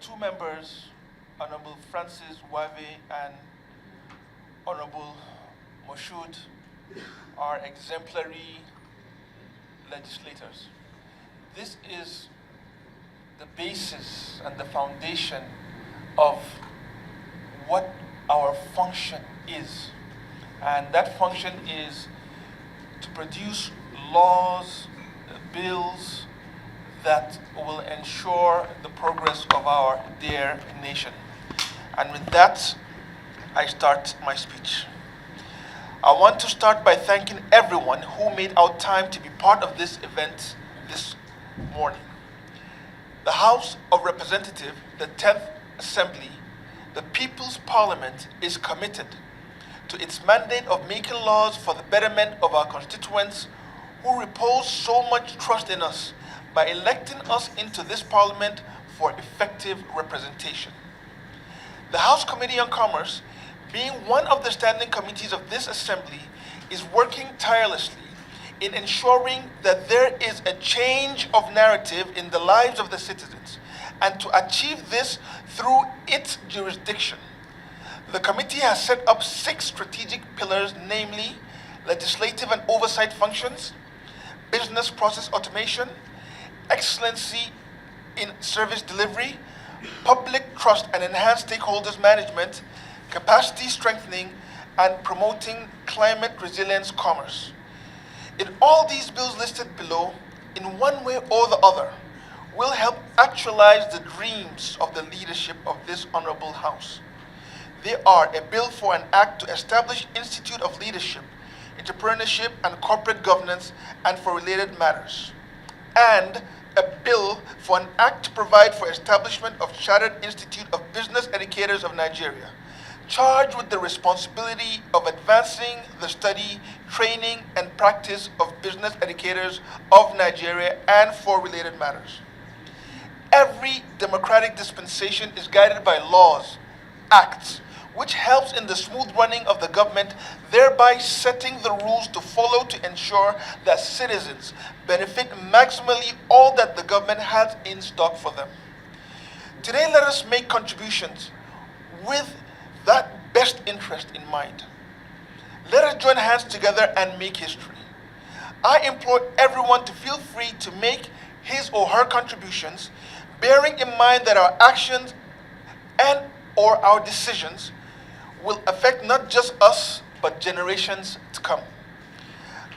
two members, Honorable Francis Wave and Honorable Moshood, are exemplary legislators. This is the basis and the foundation of what our function is. And that function is to produce laws, bills that will ensure the progress of our dear nation. And with that, I start my speech. I want to start by thanking everyone who made out time to be part of this event this morning. The House of Representatives, the 10th Assembly, the People's Parliament, is committed to its mandate of making laws for the betterment of our constituents who repose so much trust in us by electing us into this Parliament for effective representation. The House Committee on Commerce, being one of the standing committees of this Assembly, is working tirelessly in ensuring that there is a change of narrative in the lives of the citizens, and to achieve this through its jurisdiction. The committee has set up 6 strategic pillars, namely legislative and oversight functions, business process automation, excellency in service delivery, public trust and enhanced stakeholders management, capacity strengthening, and promoting climate resilience commerce. In all these bills listed below, in one way or the other, will help actualize the dreams of the leadership of this honorable House. They are a bill for an act to establish Institute of Leadership, Entrepreneurship, and Corporate Governance, and for related matters, and a bill for an act to provide for establishment of Chartered Institute of Business Educators of Nigeria, charged with the responsibility of advancing the study, training, and practice of business educators of Nigeria and for related matters. Every democratic dispensation is guided by laws, acts, which helps in the smooth running of the government, thereby setting the rules to follow to ensure that citizens benefit maximally all that the government has in stock for them. Today, let us make contributions with that best interest in mind. Let us join hands together and make history. I implore everyone to feel free to make his or her contributions, bearing in mind that our actions and or our decisions will affect not just us, but generations to come.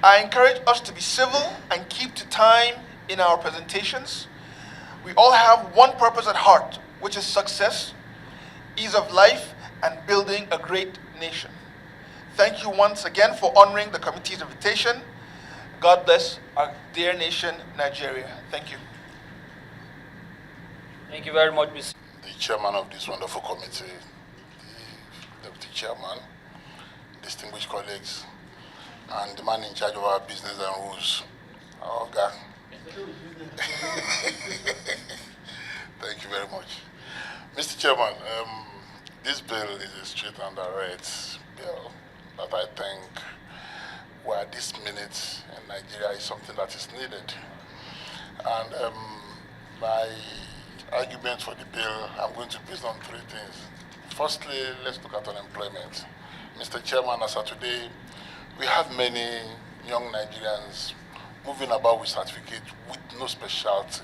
I encourage us to be civil and keep to time in our presentations. We all have one purpose at heart, which is success, ease of life, and building a great nation. Thank you once again for honoring the committee's invitation. God bless our dear nation, Nigeria. Thank you. Thank you very much, Mr. The chairman of this wonderful committee, the deputy chairman, distinguished colleagues, and the man in charge of our business and rules, our guy. Thank you very much. Mr. Chairman, this bill is a straight and direct bill that I think, well, at this minute in Nigeria is something that is needed. And my argument for the bill, I'm going to base on 3 things. Firstly, let's look at unemployment. Mr. Chairman, as of today, we have many young Nigerians moving about with certificates with no specialty,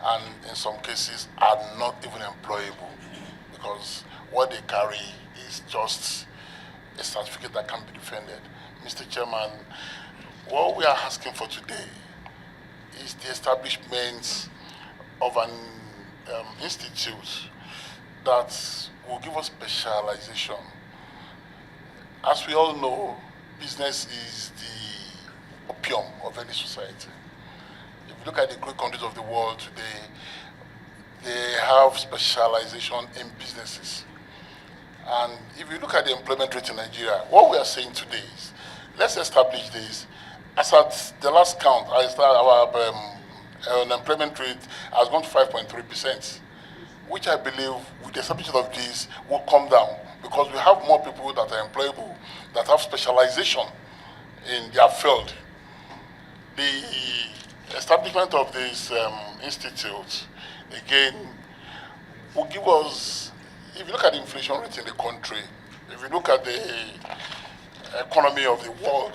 and in some cases are not even employable because what they carry is just a certificate that can be defended. Mr. Chairman, what we are asking for today is the establishment of an institute that will give us specialization. As we all know, business is the opium of any society. If you look at the great countries of the world today, they have specialization in businesses. And if you look at the employment rate in Nigeria, what we are saying today is, let's establish this. As at the last count, our unemployment rate has gone to 5.3%, which I believe with the establishment of this will come down because we have more people that are employable, that have specialization in their field. The establishment of this institute, again, will give us, if you look at the inflation rate in the country, if you look at the economy of the world,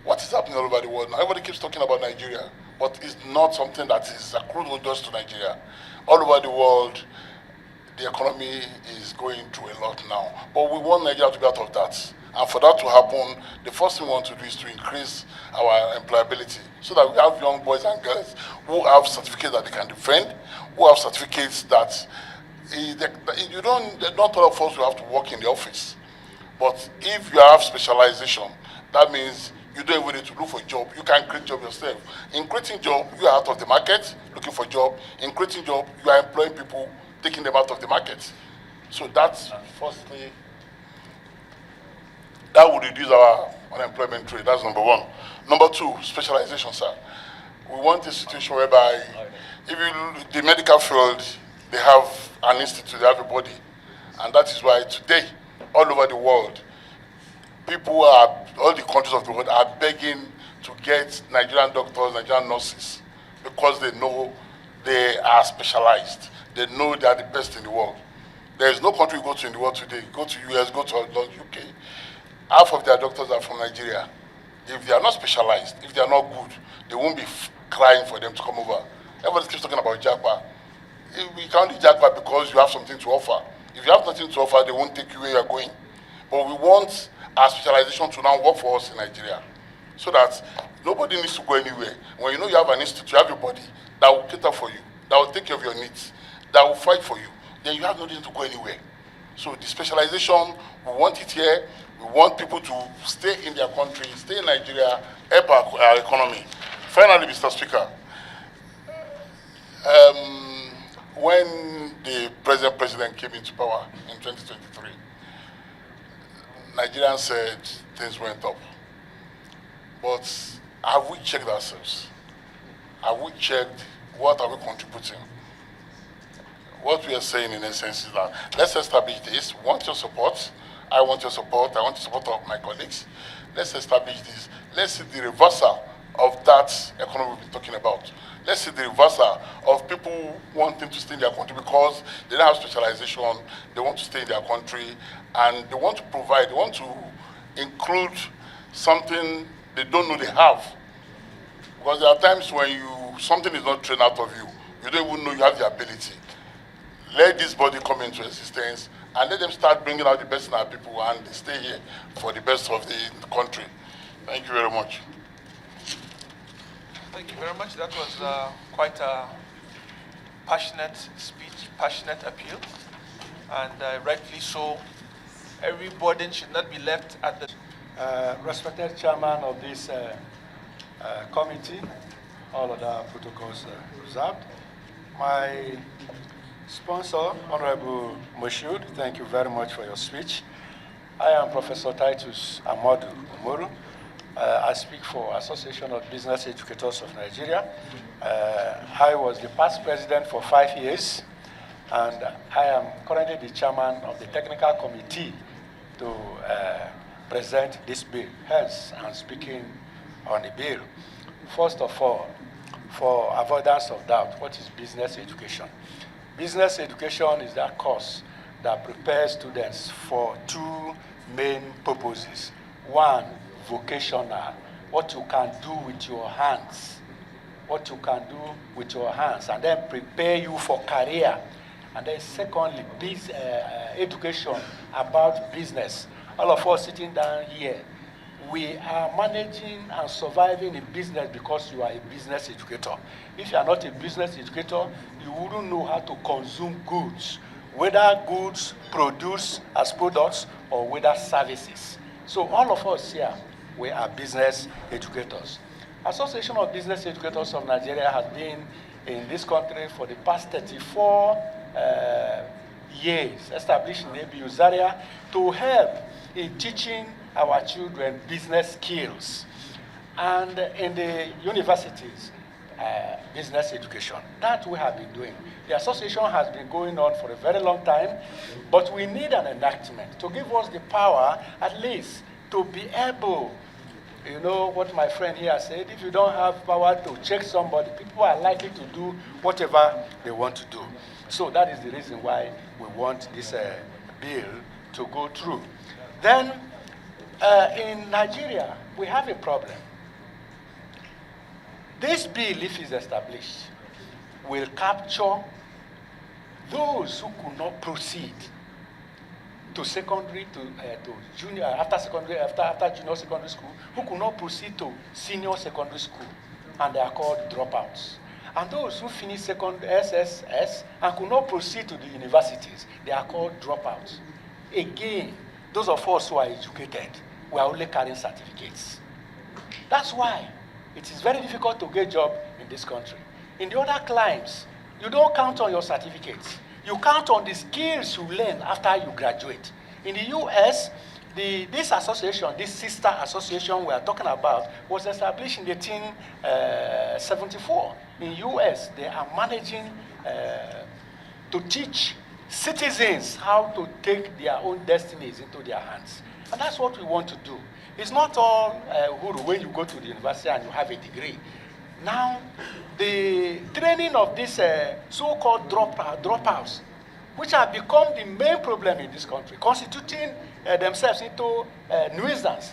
what is happening all over the world now? Everybody keeps talking about Nigeria, but it's not something that is accrued just to Nigeria. All over the world, the economy is going through a lot now. But we want Nigeria to be out of that. And for that to happen, the first thing we want to do is to increase our employability so that we have young boys and girls who have certificates that they can defend, who have certificates that not all of us will have to work in the office. But if you have specialization, that means you don't even need to look for a job. You can create job yourself. In creating job, you are out of the market, looking for a job. In creating job, you are employing people, taking them out of the market. So that's firstly, that would reduce our unemployment rate. That's number one. Number two, specialization, sir. We want a situation whereby, if you the medical field, they have an institute, they have a body. And that is why today, all over the world, all the countries of the world are begging to get Nigerian doctors, Nigerian nurses, because they know they are specialized. They know they are the best in the world. There is no country you go to in the world today. Go to US, go to UK. Half of their doctors are from Nigeria. If they are not specialized, if they are not good, they won't be crying for them to come over. Everybody keeps talking about JAPA. We can't do JAPA because you have something to offer. If you have nothing to offer, they won't take you where you are going. But we want our specialization to now work for us in Nigeria, so that nobody needs to go anywhere. When you know you have an institute, you have your body that will cater for you, that will take care of your needs, that will fight for you, then you have no reason to go anywhere. So the specialization, we want it here. We want people to stay in their country, stay in Nigeria, help our economy. Finally, Mr. Speaker, when the president came into power in 2023, Nigerians said things went up. But have we checked ourselves? Have we checked what are we contributing? What we are saying in essence is that let's establish this. We want your support. I want your support. I want the support of my colleagues. Let's establish this. Let's see the reversal of that economy we've been talking about. Let's see the reversal of people wanting to stay in their country because they don't have specialization, they want to stay in their country, and they want to provide, they want to include something they don't know they have. Because there are times when something is not trained out of you, you don't even know you have the ability. Let this body come into existence and let them start bringing out the best in our people and they stay here for the best of the country. Thank you very much. Thank you very much. That was quite a passionate speech, passionate appeal, and rightly so. Every burden should not be left at the... Respected chairman of this committee, all other protocols observed. My sponsor, Honorable Moshood, thank you very much for your speech. I am Professor Titus Amadu Umoru. I speak for Association of Business Educators of Nigeria. I was the past president for 5 years, and I am currently the chairman of the technical committee to present this bill. Hence, I'm speaking on the bill. First of all, for avoidance of doubt, what is business education? Business education is that course that prepares students for two main purposes. One, vocational, what you can do with your hands, and then prepare you for career. And then secondly, education about business. All of us sitting down here, we are managing and surviving in business because you are a business educator. If you are not a business educator, you wouldn't know how to consume goods, whether goods produced as products or whether services. So all of us here, we are business educators. Association of Business Educators of Nigeria has been in this country for the past 34 years, established in ABU Zaria to help in teaching our children business skills, and in the universities, business education. That we have been doing. The association has been going on for a very long time, but we need an enactment to give us the power, at least, to be able you know what my friend here said, if you don't have power to check somebody, people are likely to do whatever they want to do. So that is the reason why we want this bill to go through. Then, in Nigeria, we have a problem. This bill, if it's established, will capture those who could not proceed to secondary, to junior, after secondary, after junior secondary school, who could not proceed to senior secondary school, and they are called dropouts. And those who finish second SSS and could not proceed to the universities, they are called dropouts. Again, those of us who are educated, we are only carrying certificates. That's why it is very difficult to get a job in this country. In the other climes, you don't count on your certificates. You count on the skills you learn after you graduate. In the US, this association, this sister association we are talking about, was established in 1874. In US, they are managing to teach citizens how to take their own destinies into their hands. And that's what we want to do. It's not all when you go to the university and you have a degree. Now, the training of these so-called dropouts, which have become the main problem in this country, constituting themselves into nuisance.